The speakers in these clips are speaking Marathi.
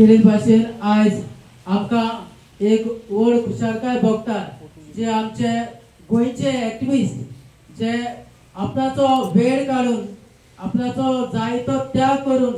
तेच भाशेन आज आमकां एक व्हड खुशालकाय भोगतात जे आमचे गोंयचे एक्टिविस्ट जे आपणाचो वेळ काढून आपणाचो जाय तो त्याग करून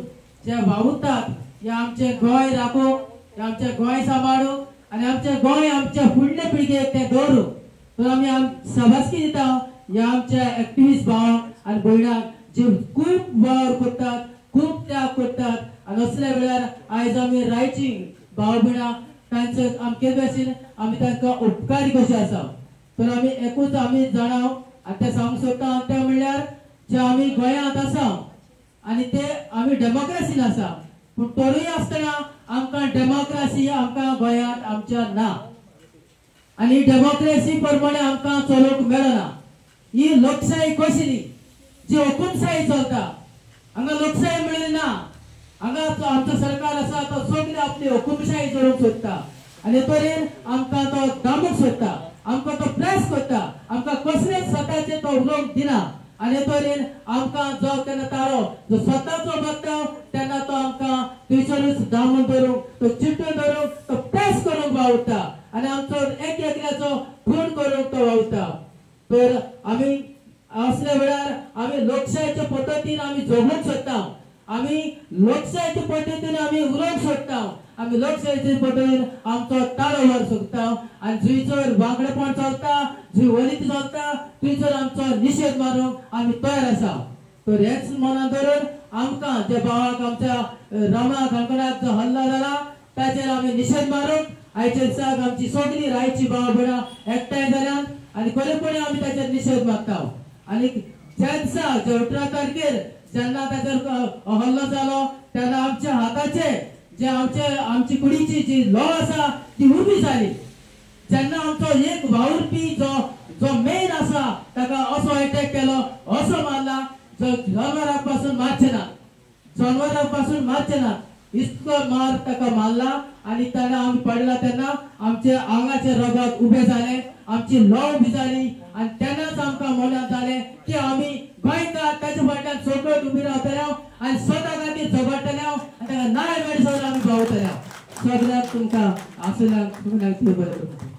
जे वावुरतात हे आमचे गोंय राखूंक हे आमचे गोंय सांबाळूंक आनी आमचे गोंय आमच्या फुडले पिळगेक ते दवरूंक तर आमी सभासकी दिता ह्या आमच्या एक्टिविस्ट भावांक आनी भयणांक जे खूब वावर करतात खूब त्याग करतात आनी असल्या वेळार आयज आमी रायटिंग भाव भयणां तांचे अमकेच भाशेन आमी तांकां उपकारी कशे आसा तर आमी एकूच आमी जाणाव आनी ते सांगूंक सोदता ते म्हणल्यार जे आमी गोंयांत आसा आनी ते आमी डेमोक्रेसीन आसा पूण तरूय आसतना आमकां डेमोक्रेसी आमकां गोंयांत आमच्या ना आनी डेमोक्रेसी प्रमाणे आमकां चलोवंक मेळना ही लोकशाही कशी जी हुकूमशाही चलता हांगा लोकशाही मेळ्ळी ना हांगा आमचो सरकार आसा तो सगळी आपली हुकूमशाही चलोवंक सोदता आनी तरेन आमकां तो दामूक सोदता आमकां तो प्रेस करता आमकां कसलेच स्वताचे तो उलोवंक दिना आनी तरेन आमकां जो तेन्ना तारो जो स्वताचो बगता तेन्ना तो आमकां थंयसरूच दामून धरूंक तो चिट्टून धरूंक तो प्रेस करूंक वावुरता आनी आमचो एक एकल्याचो खून करूंक तो वावुरता तर आमी असल्या वेळार आमी लोकशाहीच्या पद्दतीन आमी जगूंक सोदता आमी लोकशाहीच्या पद्दतीन आमी उलोवंक सोदता आमी लोकशाहीच्या पद्दतीन आमचो ताळो व्हर सोदता आनी थंयसर वांगडेपण चलता जी वलिती चलता थंयसर आमचो निशेध मारूंक आमी तयार आसा तर हेच मनान धरून आमकां जे भावाक आमच्या रामा काणकोणाक जो हल्ला जाला ताचेर आमी निशेध मारूंक आयच्या दिसाक आमची सगळी रायची भाव भयणां एकठांय जाल्यात आनी खरेपणी आमी ताचेर निशेध मागता आनी ज्या दिसा जे 18 तारखेर जेन्ना ताचेर हल्लो जालो तेन्ना आमच्या हाताचे जे आमची कुडीची जी लॉ आसा ती उबी जाली जेन्ना आमचो एक वावुरपी जो मेन आसा ताका असो अटॅक केलो असो मारला जो जनावरां पासून मारचे ना इतको मार ताका मारला आनी तेन्ना आमी पडला तेन्ना आमचे आंगाचे रगत उबे जाले आमची लॉ उबी जाली आनी तेन्नाच आमकां मनांत जालें की आमी गोंयकार ताच्या फाटल्यान सगळ्यो उबी रावतल्यो आनी स्वता खातीर झगडटल्यो आनी ताका न्याय मेळसर आमी भोंवतल्यो सगळ्यांक तुमकां आसल्याक बरें